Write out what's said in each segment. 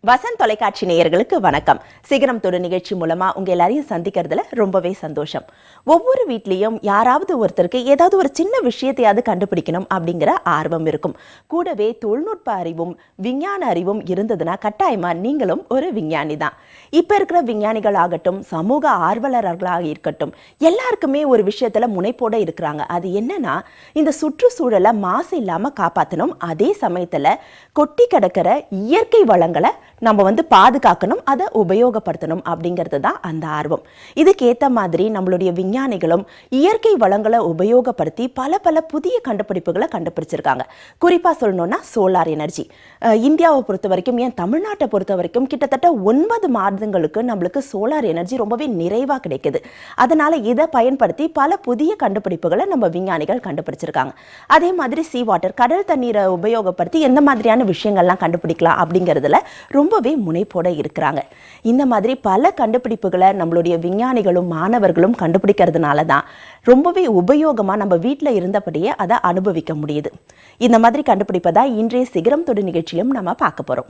வசந்த் தொலைக்காட்சி நேயர்களுக்கு வணக்கம். சிகரம் தொடு நிகழ்ச்சி மூலமா உங்க எல்லாரையும் சந்திக்கிறதுல ரொம்பவே சந்தோஷம். ஒவ்வொரு வீட்லயும் யாராவது ஒருத்தருக்கு ஏதாவது ஒரு சின்ன விஷயத்தையாவது கண்டுபிடிக்கணும் அப்படிங்கிற ஆர்வம் இருக்கும். கூடவே தொழில்நுட்ப அறிவும் விஞ்ஞான அறிவும் இருந்ததுன்னா கட்டாயமா நீங்களும் ஒரு விஞ்ஞானி தான். இப்ப இருக்கிற விஞ்ஞானிகள் ஆகட்டும், சமூக ஆர்வலர்களாக இருக்கட்டும், எல்லாருக்குமே ஒரு விஷயத்துல முனைப்போட இருக்கிறாங்க. அது என்னன்னா, இந்த சுற்றுச்சூழலை மாசு இல்லாம காப்பாற்றணும், அதே சமயத்துல கொட்டி கிடக்கிற இயற்கை வளங்களை நம்ம பாதுகாக்கணும், அதை உபயோகப்படுத்தணும் அப்படிங்கிறது தான் அந்த ஆர்வம். இதுக்கேற்ற மாதிரி நம்மளுடைய விஞ்ஞானிகளும் இயற்கை வளங்களை உபயோகப்படுத்தி பல புதிய கண்டுபிடிப்புகளை கண்டுபிடிச்சிருக்காங்க. குறிப்பாக சொல்லணும்னா சோலார் எனர்ஜி. இந்தியாவை பொறுத்த வரைக்கும், ஏன் தமிழ்நாட்டை பொறுத்த வரைக்கும் கிட்டத்தட்ட 9 மாதங்களுக்கு நம்மளுக்கு சோலார் எனர்ஜி ரொம்பவே நிறைவாக கிடைக்குது. அதனால இதை பயன்படுத்தி பல புதிய கண்டுபிடிப்புகளை நம்ம விஞ்ஞானிகள் கண்டுபிடிச்சிருக்காங்க. அதே மாதிரி சீ வாட்டர், கடல் தண்ணீரை உபயோகப்படுத்தி எந்த மாதிரியான விஷயங்கள்லாம் கண்டுபிடிக்கலாம் அப்படிங்கிறதுல ரொம்பவே முனைப்போட இருக்கிறாங்க. இந்த மாதிரி பல கண்டுபிடிப்புகளை நம்மளுடைய விஞ்ஞானிகளும் மாணவர்களும் கண்டுபிடிக்கிறதுனால தான் ரொம்பவே உபயோகமாக நம்ம வீட்டில் இருந்தபடியே அதை அனுபவிக்க முடியுது. இந்த மாதிரி கண்டுபிடிப்பை தான் இன்றைய சிகரம் தொடு நிகழ்ச்சியிலும் நம்ம பார்க்க போகிறோம்.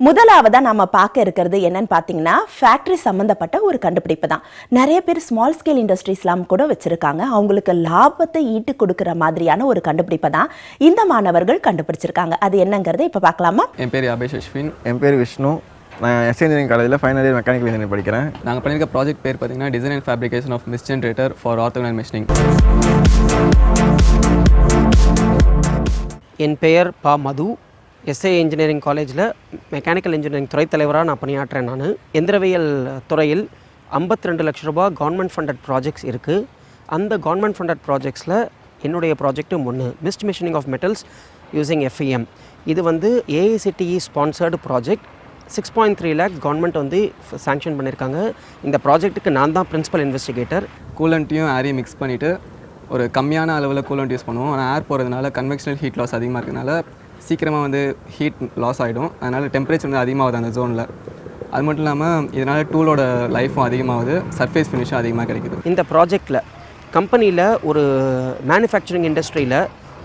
முதலாவதா நாம பார்க்க இருக்கிறது என்னன்னு பார்த்தீங்கன்னா, ஃபேக்டரி சம்பந்தப்பட்ட ஒரு கண்டுபிடிப்பு தான். நிறைய பேர் ஸ்மால் ஸ்கேல் இண்டஸ்ட்ரீஸ்லாம் கூட வச்சிருக்காங்க. அவங்களுக்கு லாபத்தை ஈட்டு கொடுக்கிற மாதிரியான ஒரு கண்டுபிடிப்பை தான் இந்த மாணவர்கள் கண்டுபிடிச்சிருக்காங்க. அது என்னங்கிறத இப்போ பார்க்கலாமா? என் பேர் அபேஷ் அஸ்வின். என் பேர் விஷ்ணு. நான் எஸ்ஏ இன்ஜினியரிங் காலேஜில் ஃபைனல் இயர் மெக்கானிக்கல் இன்ஜினியரிங் படிக்கிறேன். நாங்கள் பண்ணியிருக்க ப்ராஜெக்ட் பேர் பார்த்தீங்கன்னா design and fabrication of mist generator for orthogonal machining. என் பெயர் பா மது. எஸ்ஏ இன்ஜினியரிங் காலேஜில் மெக்கானிக்கல் இன்ஜினியரிங் துறை தலைவராக நான் பணியாற்றுறேன். நான் எந்திரவியல் துறையில் 52 லட்ச ரூபா கவர்மெண்ட் ஃபண்டட் ப்ராஜெக்ட்ஸ் இருக்குது. அந்த கவர்மெண்ட் ஃபண்டட் ப்ராஜெக்ட்ஸில் என்னுடைய ப்ராஜெக்ட்டும் ஒன்று, mist machining of metals using FEM. இது AICTE sponsored project. 6.3 lakhs government sanction பண்ணியிருக்காங்க. இந்த ப்ராஜெக்ட்டுக்கு நான் தான் பிரின்சிபல் இன்வெஸ்டிகேட்டர். கூலண்ட்டையும் ஏரையும் மிக்ஸ் பண்ணிவிட்டு ஒரு கம்மியான அளவில் கூலண்ட் யூஸ் பண்ணுவோம். ஆனால் ஏர் போகிறதுனால கன்வெக்ஷனல் ஹீட் லாஸ் அதிகமாக இருக்கிறதுனால சீக்கிரமாக ஹீட் லாஸ் ஆகிடும். அதனால் டெம்பரேச்சர் அதிகமாகுது அந்த ஜோனில். அது மட்டும் இல்லாமல் இதனால் டூலோட லைஃப்பும் அதிகமாகுது, சர்ஃபேஸ் ஃபினிஷும் அதிகமாக கிடைக்குது. இந்த ப்ராஜெக்டில் கம்பெனியில் ஒரு மேனுஃபேக்சரிங் இண்டஸ்ட்ரியில்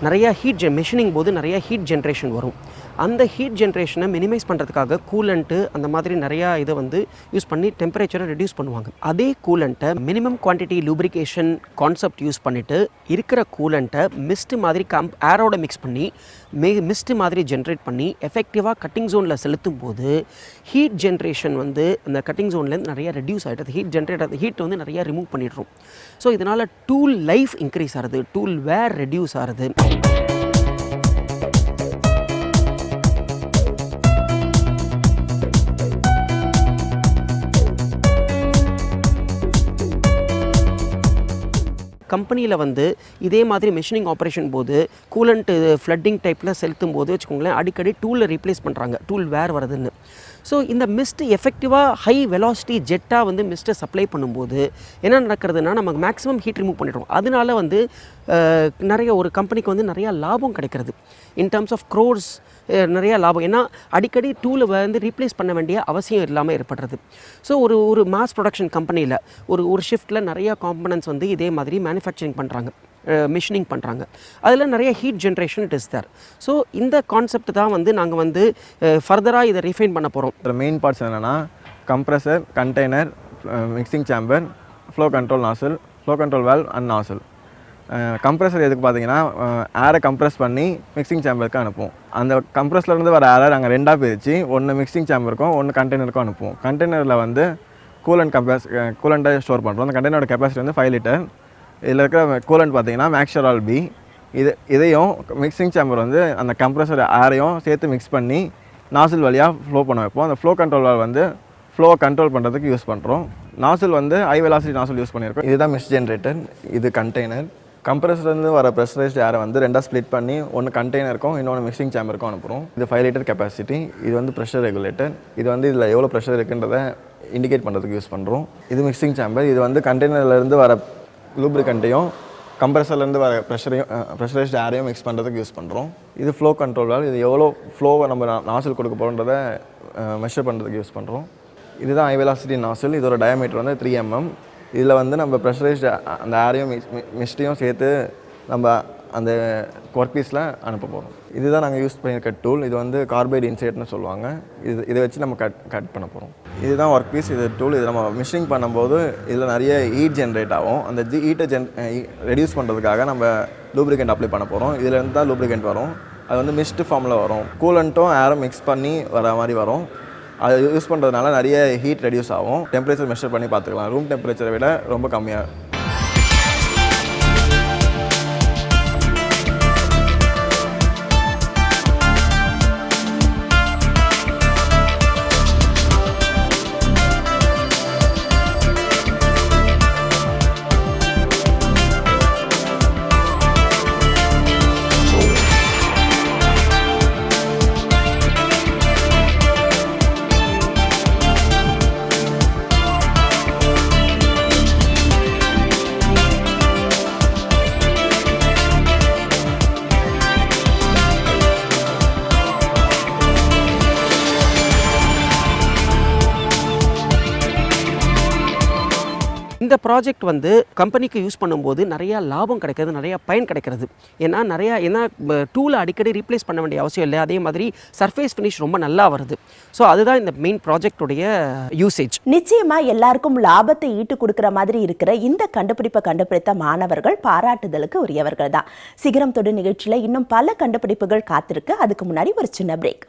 நிறையா மிஷினிங் போது நிறையா ஹீட் ஜென்ரேஷன் வரும். அந்த ஹீட் ஜென்ரேஷனை மினிமைஸ் பண்ணுறதுக்காக கூலண்ட்டு அந்த மாதிரி நிறையா இதை யூஸ் பண்ணி டெம்பரேச்சரை ரெடியூஸ் பண்ணுவாங்க. அதே கூலண்ட்டை minimum quantity lubrication concept use பண்ணிவிட்டு இருக்கிற கூலண்ட்டை மிஸ்ட்டு மாதிரி ஏரோட மிக்ஸ் பண்ணி மிஸ்ட்டு மாதிரி ஜென்ரேட் பண்ணி எஃபெக்டிவாக கட்டிங் ஜோனில் செலுத்தும் போது ஹீட் ஜென்ரேஷன் அந்த கட்டிங் ஜோன்லேருந்து நிறையா ரெடியூஸ் ஆகிடுது. ஹீட் நிறையா ரிமூவ் பண்ணிடுறோம். ஸோ இதனால் டூல் லைஃப் இன்க்ரீஸ் ஆகுது, டூல் வேர் ரெடியூஸ் ஆகுது. கம்பெனியில் இதே மாதிரி மிஷினிங் ஆப்ரேஷன் போது கூலண்ட்டு ஃப்ளட்டிங் டைப்பில் செலுத்தும் போது வச்சுக்கோங்களேன், அடிக்கடி டூலை ரீப்ளேஸ் பண்ணுறாங்க, டூல் வேர் வருதுன்னு. ஸோ இந்த மிஸ்ட் எஃபெக்டிவாக ஹை வெலாசிட்டி ஜெட்டாக மிஸ்ட்டை சப்ளை பண்ணும்போது என்ன நடக்கிறதுனா, நமக்கு மேக்ஸிமம் ஹீட் ரிமூவ் பண்ணிடுறோம். அதனால நிறைய ஒரு கம்பெனிக்கு நிறையா லாபம் கிடைக்கிறது. இன் டர்ம்ஸ் ஆஃப் க்ரோர்ஸ் நிறையா லாபம். ஏன்னா அடிக்கடி டூலை ரீப்ளேஸ் பண்ண வேண்டிய அவசியம் இல்லாமல் ஏற்படுறது. ஸோ ஒரு மாஸ் ப்ரொடக்ஷன் கம்பெனியில் ஒரு ஷிஃப்ட்டில் நிறையா காம்பனன்ட்ஸ் இதே மாதிரி மேனுஃபேக்சரிங் பண்ணுறாங்க, மிஷினிங் பண்ணுறாங்க. அதில் நிறைய heat generation it is there. So இந்த கான்செப்ட் தான் நாங்கள் ஃபர்தராக இதை ரீஃபைன் பண்ண போகிறோம். இதில் மெயின் பார்ட்ஸ் என்னென்னா compressor, container, mixing chamber, flow control nozzle, flow control valve and nozzle. Compressor எதுக்கு பார்த்தீங்கன்னா, ஏரை கம்ப்ரெஸ் பண்ணி மிக்சிங் சேம்பருக்கு அனுப்புவோம். அந்த கம்ப்ரெஸ்லேருந்து வர ஏரை நாங்கள் ரெண்டாக பிரித்து ஒன்று மிக்சிங் சேம்பருக்கும் ஒன்று கண்டெய்னருக்கும் அனுப்புவோம். கண்டெய்னரில் கூலண்ட்டை ஸ்டோர் பண்ணுறோம். அந்த கண்டெய்னரோட கெப்பாசிட்டி 5 லிட்டர். இதில் இருக்கிற கூலண்ட் பார்த்தீங்கன்னா மேக்ஷரால் பி. இதையும் மிக்சிங் சேம்பர் அந்த கம்ப்ரஸர் ஏரையும் சேர்த்து மிக்ஸ் பண்ணி நாசில் வழியாக ஃப்ளோ பண்ண வைப்போம். அந்த flow control valve flow control பண்ணுறதுக்கு யூஸ் பண்ணுறோம். நாசில் ஹை வெலாசிட்டி நாசில் யூஸ் பண்ணியிருக்கோம். இதுதான் மிஸ்ட் ஜென்ரேட்டர், இது கண்டெய்னர், கம்ப்ரஸர்லேருந்து வர ப்ரெஷரைஸ்ட் ஏரை வந்து ரெண்டாக ஸ்ப்ளிட் பண்ணி ஒன்று கண்டெய்னருக்கும் இன்னொன்று மிக்சிங் சேம்பருக்கும் அனுப்புகிறோம். இது 5 லிட்டர் கெப்பாசிட்டி. இது வந்து ப்ரெஷர் ரெகுலேட்டர். இது வந்து இதில் எவ்வளோ ப்ரெஷர் இருக்குன்றதை இண்டிகேட் பண்ணுறதுக்கு யூஸ் பண்ணுறோம். இது மிக்சிங் சேம்பர். இது வந்து கண்டெய்னர்லேருந்து வர லூப்ரிகண்ட்டையும் கம்ப்ரஸர்லேருந்து வர ப்ரெஷரைஸ்ட் ஏரையும் மிக்ஸ் பண்ணுறதுக்கு யூஸ் பண்ணுறோம். இது ஃப்ளோ கண்ட்ரோல் வால்வ். இது எவ்வளோ ஃப்ளோவை நம்ம நாசில் கொடுக்க போகிறோன்றதை மெஷர் பண்ணுறதுக்கு யூஸ் பண்ணுறோம். இதுதான் ஹை வெலாசிட்டி நாசில். இதோட டயாமீட்டர் வந்து 3 mm. இதில் வந்து நம்ம ப்ரெஷரைஸ்டு அந்த ஏரையும் மிஸ்ட்டையும் சேர்த்து நம்ம அந்த ஒர்க் பீஸில் அனுப்ப போகிறோம். இதுதான் நாங்கள் யூஸ் பண்ணியிருக்க டூல். இது வந்து கார்பைட் இன்சைட்னு சொல்லுவாங்க. இதை வச்சு நம்ம கட் பண்ண போகிறோம். இதுதான் ஒர்க் பீஸ். இது டூல். இது நம்ம மிஷினிங் பண்ணும்போது இதில் நிறைய ஹீட் ஜென்ரேட் ஆகும். அந்த ஹீட்டை ரெடியூஸ் பண்ணுறதுக்காக நம்ம லூப்ரிகண்ட் அப்ளை பண்ண போகிறோம். இதிலேருந்து தான் லூப்ரிகண்ட் வரும். அது வந்து மிஸ்ட் ஃபார்மில் வரும். கூலண்ட்டும் ஏரும் மிக்ஸ் பண்ணி வர மாதிரி வரும். அது யூஸ் பண்ணுறதுனால நிறைய ஹீட் ரெடியூஸ் ஆகும். டெம்பரேச்சர் மெஷர் பண்ணி பார்த்துக்கலாம். ரூம் டெம்பரேச்சரை விட ரொம்ப கம்மியாக. இந்த ப்ராஜெக்ட் வந்து கம்பெனிக்கு யூஸ் பண்ணும்போது நிறையா லாபம் கிடைக்கிறது, நிறையா பயன் கிடைக்கிறது. ஏன்னா டூலை அடிக்கடி ரீப்ளேஸ் பண்ண வேண்டிய அவசியம் இல்லை. அதே மாதிரி சர்ஃபேஸ் ஃபினிஷ் ரொம்ப நல்லா வருது. ஸோ அதுதான் இந்த மெயின் ப்ராஜெக்டுடைய யூசேஜ். நிச்சயமா எல்லாருக்கும் லாபத்தை ஈட்டு கொடுக்குற மாதிரி இருக்கிற இந்த கண்டுபிடிப்பை கண்டுபிடித்த மாணவர்கள் பாராட்டுதலுக்கு உரியவர்கள் தான். சிகரம் தொடு நிகழ்ச்சியில் இன்னும் பல கண்டுபிடிப்புகள் காத்திருக்கு. அதுக்கு முன்னாடி ஒரு சின்ன பிரேக்.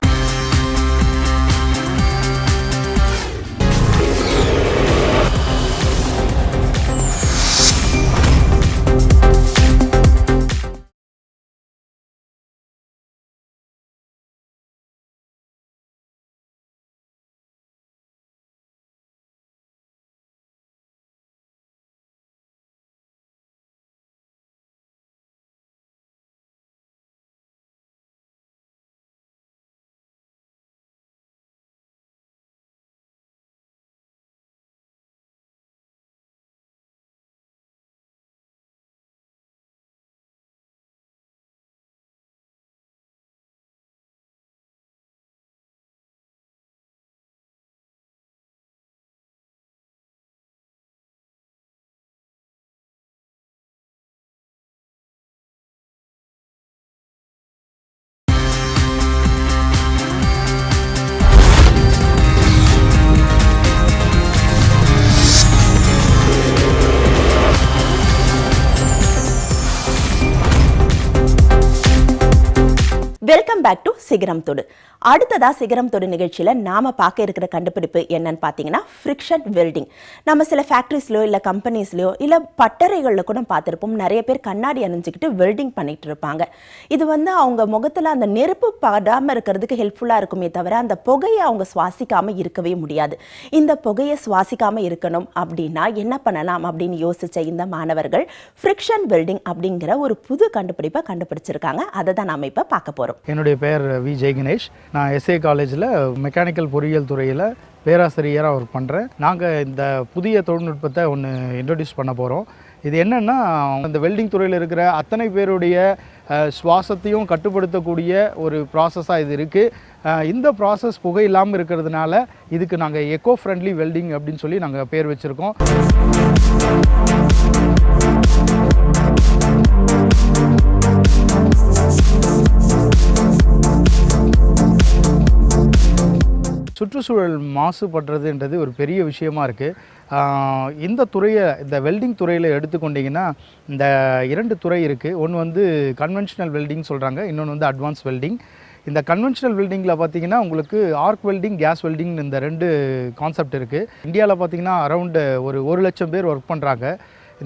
வெல்கம் பேக் டு சிகரம் தொடு. அடுத்ததா சிகரம் தொடு நிகழ்ச்சியில் நாம பார்க்க இருக்கிற கண்டுபிடிப்பு என்னன்னு பார்த்தீங்கன்னா ஃப்ரிக்ஷன் வெல்டிங். நம்ம சில ஃபேக்ட்ரிஸ்லையோ இல்லை கம்பெனிஸ்லையோ இல்லை பட்டறைகளில் கூட பார்த்துருப்போம். நிறைய பேர் கண்ணாடி அணிஞ்சிக்கிட்டு வெல்டிங் பண்ணிட்டு இருப்பாங்க. இது வந்து அவங்க முகத்தில் அந்த நெருப்பு படாமல் இருக்கிறதுக்கு ஹெல்ப்ஃபுல்லாக இருக்குமே தவிர அந்த புகையை அவங்க சுவாசிக்காமல் இருக்கவே முடியாது. இந்த புகையை சுவாசிக்காமல் இருக்கணும் அப்படின்னா என்ன பண்ணலாம் அப்படின்னு யோசிச்ச இந்த மாணவர்கள் ஃப்ரிக்ஷன் வெல்டிங் அப்படிங்கிற ஒரு புது கண்டுபிடிப்பை கண்டுபிடிச்சிருக்காங்க. அதை தான் நாம் இப்போ பார்க்க போகிறோம். என்னுடைய பெயர் வி ஜெய்கணேஷ். நான் எஸ்ஏ காலேஜில் மெக்கானிக்கல் பொறியியல் துறையில் பேராசிரியராக ஒர்க் பண்ணுறேன். நாங்கள் இந்த புதிய தொழில்நுட்பத்தை ஒன்று இன்ட்ரடியூஸ் பண்ண போகிறோம். இது என்னென்னா, இந்த வெல்டிங் துறையில் இருக்கிற அத்தனை பேருடைய சுவாசத்தையும் கட்டுப்படுத்தக்கூடிய ஒரு ப்ராசஸாக இது இருக்குது. இந்த ப்ராசஸ் புகை இல்லாமல் இருக்கிறதுனால இதுக்கு நாங்கள் எக்கோ ஃப்ரெண்ட்லி வெல்டிங் அப்படின்னு சொல்லி நாங்கள் பேர் வச்சுருக்கோம். சுற்றுச்சூழல் மாசுபடுறதுன்றது ஒரு பெரிய விஷயமா இருக்குது. இந்த துறையை, இந்த வெல்டிங் துறையில் எடுத்துக்கொண்டிங்கன்னா இந்த 2 துறை இருக்குது. ஒன்று வந்து கன்வென்ஷனல் வெல்டிங் சொல்கிறாங்க, இன்னொன்று வந்து அட்வான்ஸ் வெல்டிங். இந்த கன்வென்ஷனல் வெல்டிங்கில் பார்த்தீங்கன்னா உங்களுக்கு ஆர்க் வெல்டிங், கேஸ் வெல்டிங், இந்த 2 கான்செப்ட் இருக்குது. இந்தியாவில் பார்த்தீங்கன்னா அரௌண்டு ஒரு 1 லட்சம் பேர் ஒர்க் பண்ணுறாங்க.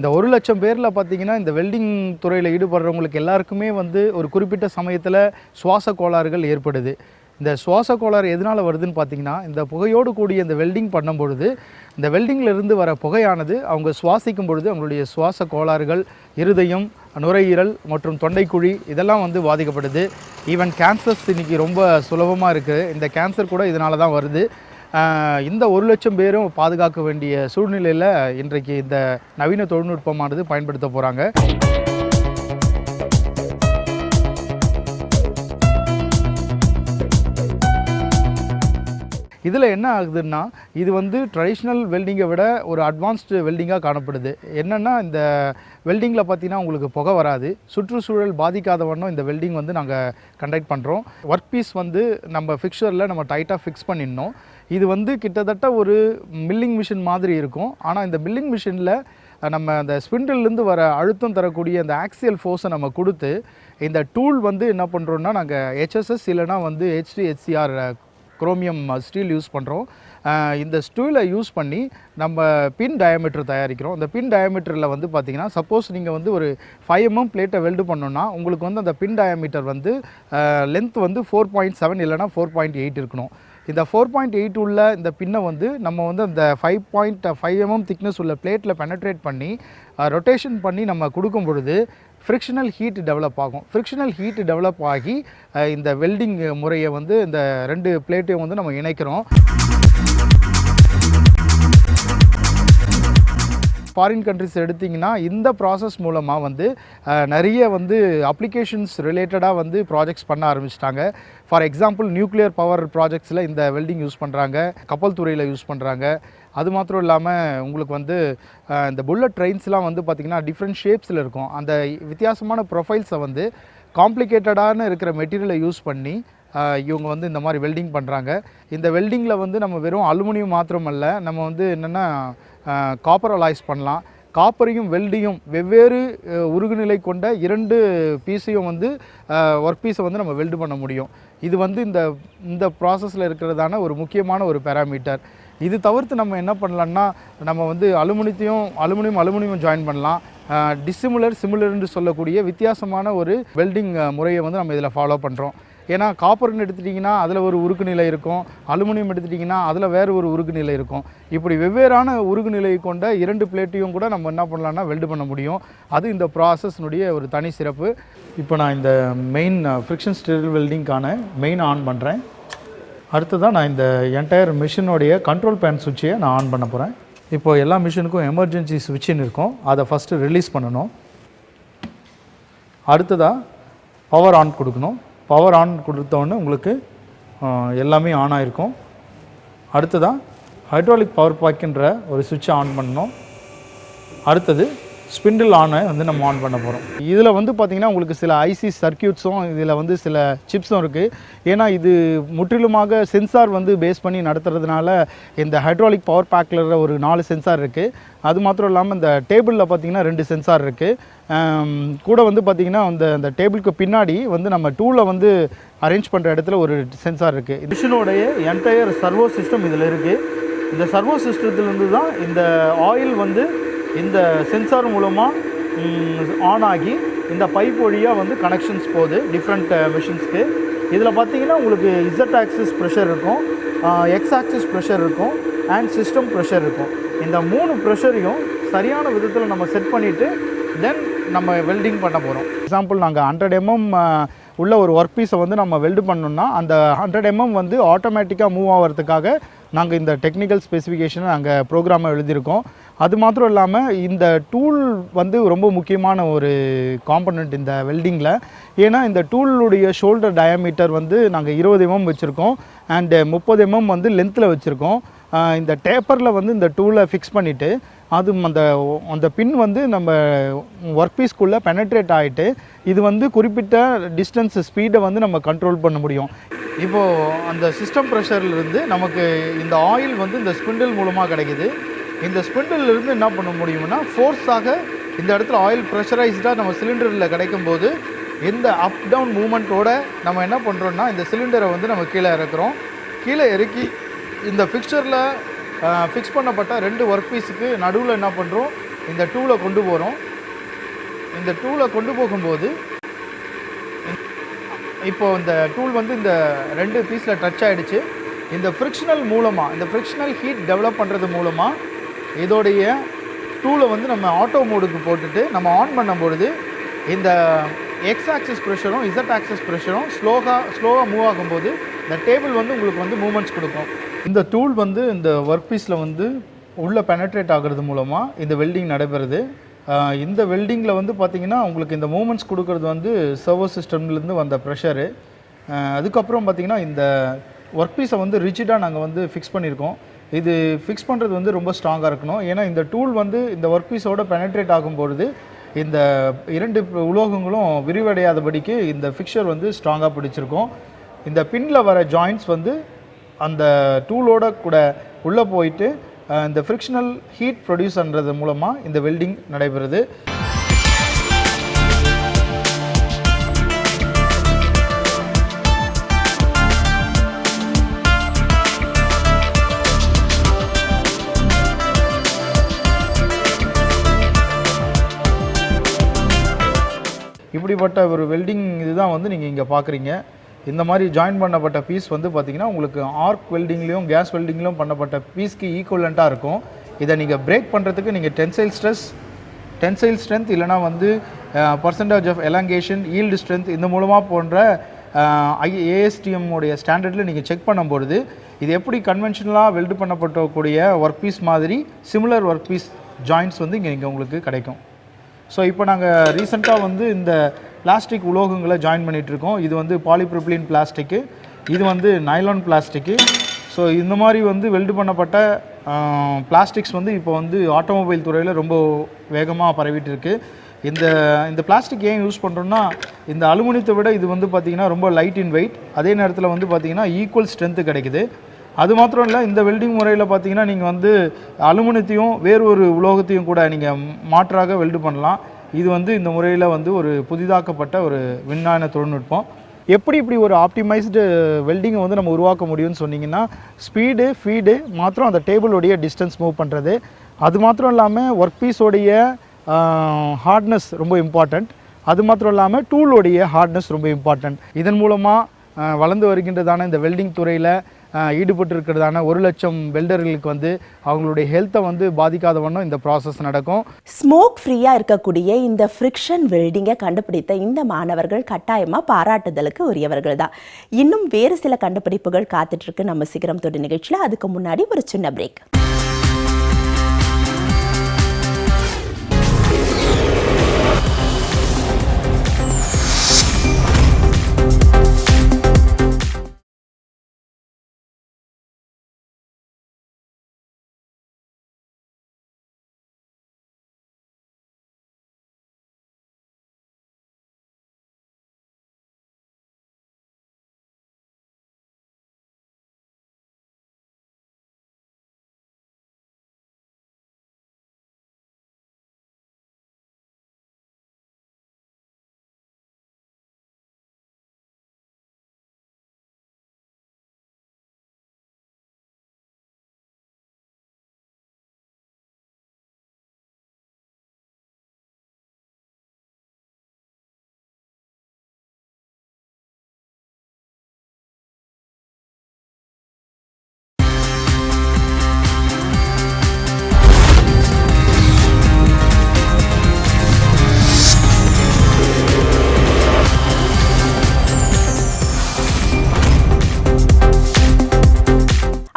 இந்த 1 லட்சம் பேரில் பார்த்தீங்கன்னா இந்த வெல்டிங் துறையில் ஈடுபடுறவங்களுக்கு எல்லாருக்குமே வந்து ஒரு குறிப்பிட்ட சமயத்தில் சுவாச கோளாறுகள் ஏற்படுது. இந்த சுவாச கோளாறு எதனால் வருதுன்னு பார்த்தீங்கன்னா, இந்த புகையோடு கூடிய இந்த வெல்டிங் பண்ணும்பொழுது இந்த வெல்டிங்கிலிருந்து வர புகையானது அவங்க சுவாசிக்கும் பொழுது அவங்களுடைய சுவாச கோளாறுகள், இருதயம், நுரையீரல் மற்றும் தொண்டைக்குழி இதெல்லாம் வந்து பாதிக்கப்படுது. ஈவன் கேன்சர்ஸ் இன்றைக்கி ரொம்ப சுலபமாக இருக்குது. இந்த கேன்சர் கூட இதனால தான் வருது. இந்த 1,00,000 பேரும் பாதுகாக்க வேண்டிய சூழ்நிலையில் இன்றைக்கு இந்த நவீன தொழில்நுட்பமானது பயன்படுத்த போகிறாங்க. இதில் என்ன ஆகுதுன்னா, இது வந்து ட்ரெடிஷ்னல் வெல்டிங்கை விட ஒரு அட்வான்ஸ்டு வெல்டிங்காக காணப்படுது. என்னென்னா, இந்த வெல்டிங்கில் பார்த்தீங்கன்னா உங்களுக்கு புகை வராது. சுற்றுச்சூழல் பாதிக்காத வண்ணம் இந்த வெல்டிங் வந்து நாங்கள் கண்டக்ட் பண்ணுறோம். ஒர்க் பீஸ் வந்து நம்ம ஃபிக்சரில் நம்ம டைட்டாக ஃபிக்ஸ் பண்ணிடணும். இது வந்து கிட்டத்தட்ட ஒரு மில்லிங் மிஷின் மாதிரி இருக்கும். ஆனால் இந்த மில்லிங் மிஷினில் நம்ம அந்த ஸ்பிண்டில்லேருந்து வர அழுத்தம் தரக்கூடிய அந்த ஆக்சியல் ஃபோர்ஸை நம்ம கொடுத்து இந்த டூல் வந்து என்ன பண்ணுறோன்னா, நாங்கள் HSS இல்லைனா வந்து HCR குரோமியம் ஸ்டீல் யூஸ் பண்ணுறோம். இந்த ஸ்டீலை யூஸ் பண்ணி நம்ம பின் டயாமீட்டர் தயாரிக்கிறோம். இந்த பின் டயாமீட்டரில் வந்து பார்த்திங்கன்னா, சப்போஸ் நீங்கள் வந்து ஒரு 5 mm பிளேட்டை வெல்டு பண்ணோன்னா உங்களுக்கு வந்து அந்த பின் டயாமீட்டர் வந்து லென்த் வந்து 4.7 இல்லைனா 4.8 இருக்கணும். இந்த 4.8 உள்ள இந்த பின்னை வந்து நம்ம வந்து அந்த 5.5 mm திக்னஸ் உள்ள பிளேட்டில் பெனட்ரேட் பண்ணி ரொட்டேஷன் பண்ணி நம்ம கொடுக்கும் பொழுது ஃப்ரிக்ஷனல் ஹீட் டெவலப் ஆகும். ஃப்ரிக்ஷனல் ஹீட் டெவலப் ஆகி இந்த வெல்டிங் முறையை வந்து இந்த 2 பிளேட்டையும் வந்து நம்ம இணைக்கிறோம். ஃபாரின் கண்ட்ரிஸ் எடுத்திங்கன்னா இந்த ப்ராசஸ் மூலமாக வந்து நிறைய வந்து அப்ளிகேஷன்ஸ் ரிலேட்டடாக வந்து ப்ராஜெக்ட்ஸ் பண்ண ஆரம்பிச்சிட்டாங்க. ஃபார் எக்ஸாம்பிள் நியூக்ளியர் பவர் ப்ராஜெக்ட்ஸில் இந்த வெல்டிங் யூஸ் பண்ணுறாங்க, கப்பல் துறையில் யூஸ் பண்ணுறாங்க. அது மாத்திரம் இல்லாமல் உங்களுக்கு வந்து இந்த புல்லட் ட்ரெயின்ஸ்லாம் வந்து பார்த்திங்கன்னா டிஃப்ரெண்ட் ஷேப்ஸில் இருக்கும். அந்த வித்தியாசமான ப்ரொஃபைல்ஸை வந்து காம்ப்ளிகேட்டடான இருக்கிற மெட்டீரியலை யூஸ் பண்ணி இவங்க வந்து இந்த மாதிரி வெல்டிங் பண்ணுறாங்க. இந்த வெல்டிங்கில் வந்து நம்ம வெறும் அலுமினியம் மாத்திரமல்ல, நம்ம வந்து என்னென்னா காப்பர் அலாய்ஸ் பண்ணலாம். காப்பரையும் வெல்டியும் வெவ்வேறு உருகுநிலை கொண்ட 2 பீஸையும் வந்து ஒர்க் பீஸை வந்து நம்ம வெல்டு பண்ண முடியும். இது வந்து இந்த ப்ராசஸில் இருக்கிறதான ஒரு முக்கியமான ஒரு பேராமீட்டர். இது தவிர்த்து நம்ம என்ன பண்ணலான்னா, நம்ம வந்து அலுமினியம் ஜாயின் பண்ணலாம். சிமிலர்னு சொல்லக்கூடிய வித்தியாசமான ஒரு வெல்டிங் முறையை வந்து நம்ம இதில் ஃபாலோ பண்ணுறோம். ஏன்னா காப்பர்னு எடுத்துட்டிங்கன்னா அதில் ஒரு உருக்கு நிலை இருக்கும், அலுமினியம் எடுத்துட்டிங்கன்னா அதில் வேறு ஒரு உருக்கு நிலை இருக்கும். இப்படி வெவ்வேறான உருக்கு நிலை கொண்ட 2 பிளேட்டையும் கூட நம்ம என்ன பண்ணலான்னா வெல்டு பண்ண முடியும். அது இந்த ப்ராசஸ்னுடைய ஒரு தனி சிறப்பு. இப்போ நான் இந்த மெயின் ஃப்ரிக்ஷன் ஸ்டிர் வெல்டிங்கான மெயின் ஆன் பண்ணுறேன். அடுத்ததான் நான் இந்த என்டையர் மிஷினுடைய கண்ட்ரோல் பேன் சுவிட்சையை நான் ஆன் பண்ண போகிறேன். இப்போ எல்லா மிஷினுக்கும் எமர்ஜென்சி சுவிட்சுன்னு இருக்கும், அதை ஃபஸ்ட்டு ரிலீஸ் பண்ணணும். அடுத்ததாக பவர் ஆன் கொடுக்கணும். பவர் ஆன் கொடுத்தோடனே உங்களுக்கு எல்லாமே ஆன் ஆகிருக்கும். அடுத்ததாக ஹைட்ராலிக் பவர் பாய்க்கின்ற ஒரு சுவிட்சை ஆன் பண்ணணும். அடுத்தது ஸ்பிண்டில் ஆனை வந்து நம்ம ஆன் பண்ண போகிறோம். இதில் வந்து பார்த்திங்கன்னா உங்களுக்கு சில ஐசி சர்க்கியூட்ஸும் இதில் வந்து சில சிப்ஸும் இருக்குது. ஏன்னா இது முற்றிலுமாக சென்சார் வந்து பேஸ் பண்ணி நடத்துறதுனால இந்த ஹைட்ராலிக் பவர் பேக்கில் ஒரு 4 சென்சார் இருக்குது. அது மாத்திரம் இல்லாமல் இந்த டேபிளில் பார்த்திங்கன்னா 2 சென்சார் இருக்குது. கூட வந்து பார்த்திங்கன்னா அந்த டேபிளுக்கு பின்னாடி வந்து நம்ம டூலை வந்து அரேஞ்ச் பண்ணுற இடத்துல ஒரு சென்சார் இருக்குது. மிஷினோடைய என்டையர் சர்வோ சிஸ்டம் இதில் இருக்குது. இந்த சர்வோ சிஸ்டத்துலேருந்து தான் இந்த ஆயில் வந்து இந்த சென்சார் மூலமாக ஆன் ஆகி இந்த பைப் வழியாக வந்து கனெக்ஷன்ஸ் போகுது டிஃப்ரெண்ட் மிஷின்ஸ்க்கு. இதில் பார்த்தீங்கன்னா உங்களுக்கு Z ஆக்சிஸ் ப்ரெஷர் இருக்கும், X ஆக்சிஸ் ப்ரெஷர் இருக்கும் அண்ட் சிஸ்டம் ப்ரெஷர் இருக்கும். இந்த 3 ப்ரெஷரையும் சரியான விதத்தில் நம்ம செட் பண்ணிவிட்டு தென் நம்ம வெல்டிங் பண்ண போகிறோம். எக்ஸாம்பிள் நாங்கள் 100 mm உள்ள ஒரு ஒர்க் பீஸை வந்து நம்ம வெல்டு பண்ணோம்னா அந்த 100 mm வந்து ஆட்டோமேட்டிக்காக மூவ் ஆகிறதுக்காக நாங்கள் இந்த டெக்னிக்கல் ஸ்பெசிஃபிகேஷனை நாங்கள் ப்ரோக்ராமை எழுதியிருக்கோம். அது மாத்திரம் இல்லாமல் இந்த டூல் வந்து ரொம்ப முக்கியமான ஒரு காம்பனண்ட் இந்த வெல்டிங்கில். ஏன்னா இந்த டூலுடைய ஷோல்டர் டயாமீட்டர் வந்து நாங்கள் 20 mm வச்சுருக்கோம் அண்டு 30 mm வந்து லென்த்தில் வச்சுருக்கோம். இந்த டேப்பரில் வந்து இந்த டூலை ஃபிக்ஸ் பண்ணிவிட்டு அது அந்த பின் வந்து நம்ம ஒர்க் பீஸ்க்குள்ளே பெனட்ரேட் ஆகிட்டு இது வந்து குறிப்பிட்ட டிஸ்டன்ஸ் ஸ்பீடை வந்து நம்ம கண்ட்ரோல் பண்ண முடியும். இப்போது அந்த சிஸ்டம் ப்ரெஷர்லேருந்து நமக்கு இந்த ஆயில் வந்து இந்த ஸ்பிண்டில் மூலமாக கிடைக்குது. இந்த ஸ்பிண்டிலிருந்து என்ன பண்ண முடியும்னா ஃபோர்ஸாக இந்த இடத்துல ஆயில் ப்ரெஷரைஸ்டாக நம்ம சிலிண்டரில் கிடைக்கும்போது இந்த அப் டவுன் மூமெண்ட்டோடு நம்ம என்ன பண்ணுறோன்னா இந்த சிலிண்டரை வந்து நம்ம கீழே இறக்குறோம். கீழே இறக்கி இந்த ஃபிக்சரில் ஃபிக்ஸ் பண்ணப்பட்ட 2 ஒர்க் பீஸுக்கு நடுவில் என்ன பண்ணுறோம், இந்த டூலை கொண்டு போகிறோம். இந்த டூலை கொண்டு போகும்போது இப்போது இந்த டூல் வந்து இந்த 2 பீஸில் டச் ஆகிடுச்சு. இந்த ஃப்ரிக்ஷனல் மூலமாக, இந்த ஃப்ரிக்ஷனல் ஹீட் டெவலப் பண்ணுறது மூலமாக இதோடைய டூலை வந்து நம்ம ஆட்டோ மோடுக்கு போட்டுட்டு நம்ம ஆன் பண்ணும்பொழுது இந்த எக்ஸ் ஆக்சிஸ் ப்ரெஷரும் இசட் ஆக்சிஸ் ப்ரெஷரும் ஸ்லோவாக மூவ் ஆகும்போது இந்த டேபிள் வந்து உங்களுக்கு வந்து மூமெண்ட்ஸ் கொடுக்கும். இந்த டூல் வந்து இந்த ஒர்க் பீஸில் வந்து உள்ளே பெனட்ரேட் ஆகிறது மூலமாக இந்த வெல்டிங் நடைபெறுது. இந்த வெல்டிங்கில் வந்து பார்த்திங்கன்னா உங்களுக்கு இந்த மூமெண்ட்ஸ் கொடுக்கறது வந்து சர்வோ சிஸ்டம்லேருந்து வந்த ப்ரெஷரு. அதுக்கப்புறம் பார்த்திங்கன்னா இந்த ஒர்க் பீஸை வந்து ரிஜிடாக நாங்கள் வந்து ஃபிக்ஸ் பண்ணியிருக்கோம். இது ஃபிக்ஸ் பண்ணுறது வந்து ரொம்ப ஸ்ட்ராங்காக இருக்கணும். ஏன்னா இந்த டூல் வந்து இந்த ஒர்க் பீஸோட பெனட்ரேட் ஆகும்பொழுது இந்த 2 உலோகங்களும் விரிவடையாதபடிக்கு இந்த ஃபிக்சர் வந்து ஸ்ட்ராங்காக பிடிச்சிருக்கோம். இந்த பின்னில் வர ஜாயிண்ட்ஸ் வந்து அந்த டூலோட கூட உள்ளே போயிட்டு இந்த ஃப்ரிக்ஷனல் ஹீட் ப்ரொடியூஸ் பண்ணுறது மூலமாக இந்த வெல்டிங் நடைபெறுது. இப்படிப்பட்ட ஒரு வெல்டிங் இதுதான் வந்து நீங்கள் இங்கே பார்க்குறீங்க. இந்த மாதிரி ஜாயின் பண்ணப்பட்ட பீஸ் வந்து பார்த்திங்கன்னா உங்களுக்கு ஆர்க் வெல்டிங்லேயும் கேஸ் வெல்டிங்லேயும் பண்ணப்பட்ட பீஸ்க்கு ஈக்குவலண்ட்டாக இருக்கும். இதை நீங்கள் பிரேக் பண்ணுறதுக்கு நீங்கள் டென்சைல் ஸ்ட்ரென்த் இல்லைனா வந்து percentage of elongation, yield strength இந்த மூலமாக போன்ற ASTM உடைய ஸ்டாண்டர்டில் நீங்கள் செக் பண்ணும்பொழுது இது எப்படி கன்வென்ஷனலாக வெல்டு பண்ணப்பட்டக்கூடிய ஒர்க் பீஸ் மாதிரி சிமிலர் ஒர்க் பீஸ் ஜாயின்ட்ஸ் வந்து இங்கே உங்களுக்கு கிடைக்கும். ஸோ இப்போ நாங்கள் ரீசெண்டாக வந்து இந்த பிளாஸ்டிக் உலோகங்களை ஜாயின் பண்ணிகிட்ருக்கோம். இது வந்து பாலிப்ரோபிலின் பிளாஸ்டிக்கு, இது வந்து நைலான் பிளாஸ்டிக்கு. ஸோ இந்த மாதிரி வந்து வெல்டு பண்ணப்பட்ட பிளாஸ்டிக்ஸ் வந்து இப்போ வந்து ஆட்டோமொபைல் துறையில் ரொம்ப வேகமாக பரவிட்டு இருக்குது. இந்த பிளாஸ்டிக் ஏன் யூஸ் பண்ணுறோன்னா இந்த அலுமினியத்தை விட இது வந்து பார்த்திங்கன்னா ரொம்ப லைட் இன் வெயிட், அதே நேரத்தில் வந்து பார்த்திங்கன்னா ஈக்குவல் ஸ்ட்ரென்த்து கிடைக்குது. அது மாத்திரம் இல்லை, இந்த வெல்டிங் முறையில் பார்த்தீங்கன்னா நீங்கள் வந்து அலுமினியத்தையும் வேறு ஒரு உலோகத்தையும் கூட நீங்கள் மாற்றாக வெல்டு பண்ணலாம். இது வந்து இந்த முறையில் வந்து ஒரு புதிதாக்கப்பட்ட ஒரு விஞ்ஞான தொழில்நுட்பம். எப்படி இப்படி ஒரு ஆப்டிமைஸ்டு வெல்டிங்கை வந்து நம்ம உருவாக்க முடியும்னு சொன்னிங்கன்னா, ஸ்பீடு, ஃபீடு மாத்திரம் அந்த டேபிளோடைய டிஸ்டன்ஸ் மூவ் பண்ணுறது, அது மாத்திரம் இல்லாமல் ஒர்க் பீஸோடைய ஹார்ட்னஸ் ரொம்ப இம்பார்ட்டண்ட், அது மாத்திரம் இல்லாமல் டூலோடைய ஹார்ட்னஸ் ரொம்ப இம்பார்ட்டண்ட். இதன் மூலமாக வளர்ந்து வருகின்றதான இந்த வெல்டிங் துறையில் ஈடுபட்டிருக்கிறதான 1 லட்சம் வெல்டர்களுக்கு வந்து அவங்களுடைய ஹெல்த்தை வந்து பாதிக்காத வண்ணம் இந்த ப்ராசஸ் நடக்கும். ஸ்மோக் ஃப்ரீயாக இருக்கக்கூடிய இந்த ஃப்ரிக்ஷன் வெல்டிங்கை கண்டுபிடித்த இந்த மாணவர்கள் கட்டாயமாக பாராட்டுதலுக்கு உரியவர்கள் தான். இன்னும் வேறு சில கண்டுபிடிப்புகள் காத்துட்ருக்கு நம்ம சிகரம் தொடு நிகழ்ச்சியில். அதுக்கு முன்னாடி ஒரு சின்ன பிரேக்.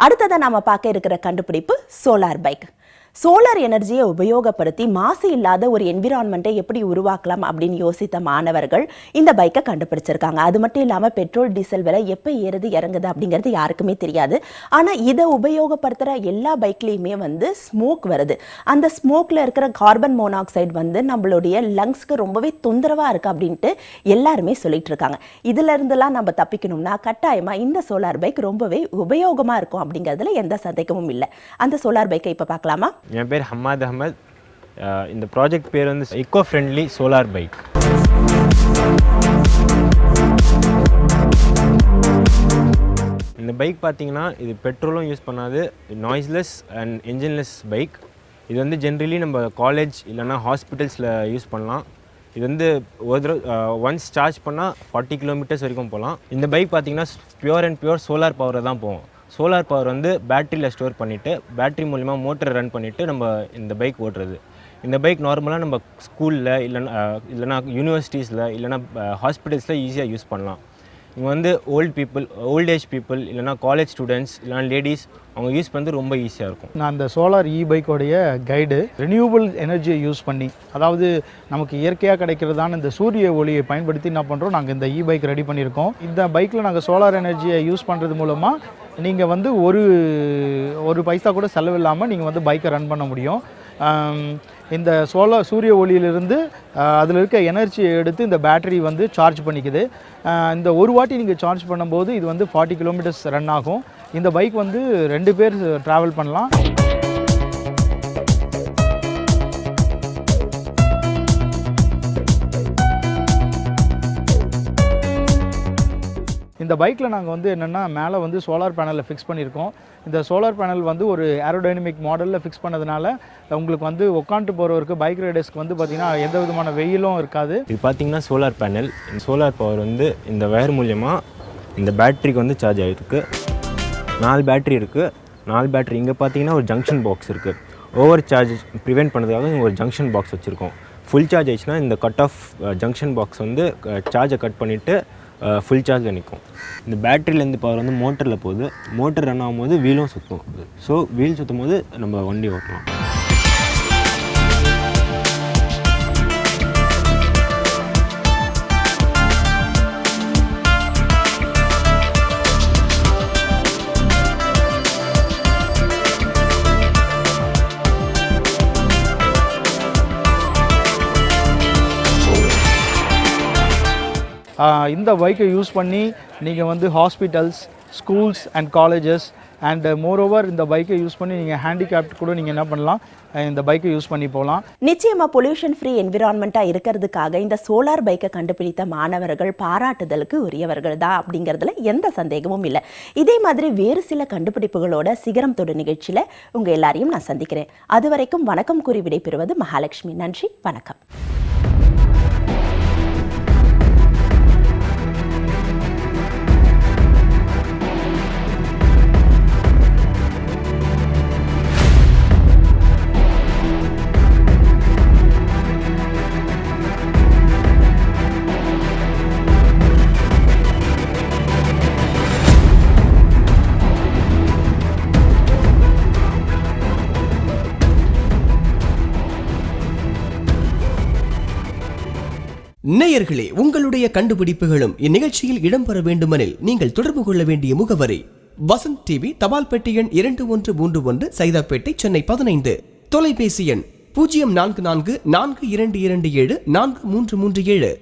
அடுத்ததாக நாம பார்க்க இருக்கிற கண்டுபிடிப்பு சோலார் பைக். சோலார் எனர்ஜியை உபயோகப்படுத்தி மாசு இல்லாத ஒரு என்விரான்மெண்ட்டை எப்படி உருவாக்கலாம் அப்படின்னு யோசித்த மாணவர்கள் இந்த பைக்கை கண்டுபிடிச்சிருக்காங்க. அது மட்டும் இல்லாமல் பெட்ரோல் டீசல் விலை எப்போ ஏறுது இறங்குது அப்படிங்கிறது யாருக்குமே தெரியாது. ஆனால் இதை உபயோகப்படுத்துகிற எல்லா பைக்லேயுமே வந்து ஸ்மோக் வருது. அந்த ஸ்மோக்கில் இருக்கிற கார்பன் மோனாக்சைடு வந்து நம்மளுடைய லங்ஸ்க்கு ரொம்பவே தொந்தரவாக இருக்குது அப்படின்ட்டு எல்லாருமே சொல்லிட்டு இருக்காங்க. இதுல இருந்தெல்லாம் நம்ம தப்பிக்கணும்னா கட்டாயமாக இந்த சோலார் பைக் ரொம்பவே உபயோகமாக இருக்கும் அப்படிங்கிறதுல எந்த சந்தேகமும் இல்லை. அந்த சோலார் பைக்கை இப்போ பார்க்கலாமா? என் பேர் ஹம்மாத் அஹமத். இந்த ப்ராஜெக்ட் பேர் வந்து எக்கோ ஃப்ரெண்ட்லி சோலார் பைக். இந்த பைக் பார்த்தீங்கன்னா இது பெட்ரோலும் யூஸ் பண்ணாது, நாய்ஸ்லெஸ் அண்ட் என்ஜின்லெஸ் பைக். இது வந்து ஜென்ரலி நம்ம காலேஜ் இல்லைனா ஹாஸ்பிட்டல்ஸில் யூஸ் பண்ணலாம். இது வந்து ஒரு தடவை ஒன்ஸ் சார்ஜ் பண்ணால் 40 கிலோமீட்டர்ஸ் வரைக்கும் போகலாம். இந்த பைக் பார்த்தீங்கன்னா பியூர் அண்ட் பியூர் சோலார் பவரில் தான் போகும். சோலார் பவர் வந்து பேட்டரியில் ஸ்டோர் பண்ணிவிட்டு பேட்டரி மூலிமா மோட்டரை ரன் பண்ணிவிட்டு நம்ம இந்த பைக் ஓட்டுறது. இந்த பைக் நார்மலாக நம்ம ஸ்கூலில் இல்லைனா யூனிவர்சிட்டிஸில் இல்லைனா ஹாஸ்பிட்டல்ஸில் ஈஸியாக யூஸ் பண்ணலாம். இங்கே வந்து ஓல்ட் ஏஜ் பீப்புள் இல்லைனா காலேஜ் ஸ்டூடெண்ட்ஸ் இல்லைனா லேடிஸ் அவங்க யூஸ் பண்ணுறது ரொம்ப ஈஸியாக இருக்கும். நான் அந்த சோலார் பைக்கோடைய கைடு ரினியூவபிள் எனர்ஜியை யூஸ் பண்ணி, அதாவது நமக்கு இயற்கையாக கிடைக்கிறதான இந்த சூரிய ஒளியை பயன்படுத்தி என்ன பண்ணுறோம், நாங்கள் இந்த பைக் ரெடி பண்ணியிருக்கோம். இந்த பைக்கில் நாங்கள் சோலார் எனர்ஜியை யூஸ் பண்ணுறது மூலமாக நீங்கள் வந்து ஒரு பைசா கூட செலவில்லாமல் நீங்கள் வந்து பைக்கை ரன் பண்ண முடியும். இந்த சூரிய ஒளியிலிருந்து அதில் இருக்க எனர்ஜியை எடுத்து இந்த பேட்டரி வந்து சார்ஜ் பண்ணிக்குது. இந்த ஒரு வாட்டி நீங்கள் சார்ஜ் பண்ணும்போது இது வந்து 40 கிலோமீட்டர்ஸ் ரன் ஆகும். இந்த பைக் வந்து 2 பேர் ட்ராவல் பண்ணலாம். இந்த பைக்கில் நாங்கள் வந்து என்னென்னா மேலே வந்து சோலார் பேனலில் ஃபிக்ஸ் பண்ணியிருக்கோம். இந்த சோலார் பேனல் வந்து ஒரு ஏரோடைனமிக் மாடலில் ஃபிக்ஸ் பண்ணதுனால உங்களுக்கு வந்து உட்காந்துட்டு போகிறவருக்கு பைக் ரைடர்ஸ்க்கு வந்து பார்த்திங்கன்னா எந்த விதமான வெயிலும் இருக்காது. இது பார்த்திங்கன்னா சோலார் பேனல். சோலார் பவர் வந்து இந்த வயர் மூலியமாக இந்த பேட்டரிக்கு வந்து சார்ஜ் ஆகிருக்கு. 4 பேட்டரி இருக்குது. 4 பேட்டரி இங்கே பார்த்தீங்கன்னா ஒரு ஜங்ஷன் பாக்ஸ் இருக்குது. ஓவர் சார்ஜ் ப்ரிவெண்ட் பண்ணுறதுக்காக இங்கே ஒரு ஜங்ஷன் பாக்ஸ் வச்சுருக்கோம். ஃபுல் சார்ஜ் ஆயிடுச்சுன்னா இந்த கட் ஆஃப் ஜங்ஷன் பாக்ஸ் வந்து சார்ஜை கட் பண்ணிவிட்டு ஃபுல் சார்ஜில் நிற்கும். இந்த பேட்டரியிலேருந்து பவர் வந்து மோட்டரில் போகுது. மோட்டர் ரன் ஆகும்போது வீலும் சுற்றும். ஸோ வீல் சுற்றும் போது நம்ம வண்டி ஓட்டலாம். இந்த பைக்கை யூஸ் பண்ணி நீங்கள் வந்து hospitals, schools and colleges and moreover இந்த பைக்கை யூஸ் பண்ணி நீங்கள் ஹேண்டிகேப்ட் கூட நீங்கள் என்ன பண்ணலாம், இந்த பைக்கை யூஸ் பண்ணி போகலாம். நிச்சயமாக பொல்யூஷன் ஃப்ரீ என்விரான்மெண்ட்டாக இருக்கிறதுக்காக இந்த சோலார் பைக்கை கண்டுபிடித்த மாணவர்கள் பாராட்டுதலுக்கு உரியவர்கள் தான் அப்படிங்கிறதுல எந்த சந்தேகமும் இல்லை. இதே மாதிரி வேறு சில கண்டுபிடிப்புகளோட சிகரம் தொடு நிகழ்ச்சியில் உங்கள் எல்லாரையும் நான் சந்திக்கிறேன். அது வரைக்கும் வணக்கம் கூறி விடைபெறுவது மகாலட்சுமி. நன்றி, வணக்கம். நேயர்களே, உங்களுடைய கண்டுபிடிப்புகளும் இந்நிகழ்ச்சியில் இடம்பெற வேண்டுமெனில் நீங்கள் தொடர்பு கொள்ள வேண்டிய முகவரி வசந்த் டிவி, தபால் பெட்டி எண் 2131, சைதாப்பேட்டை, சென்னை 15. தொலைபேசி எண் 044422274337.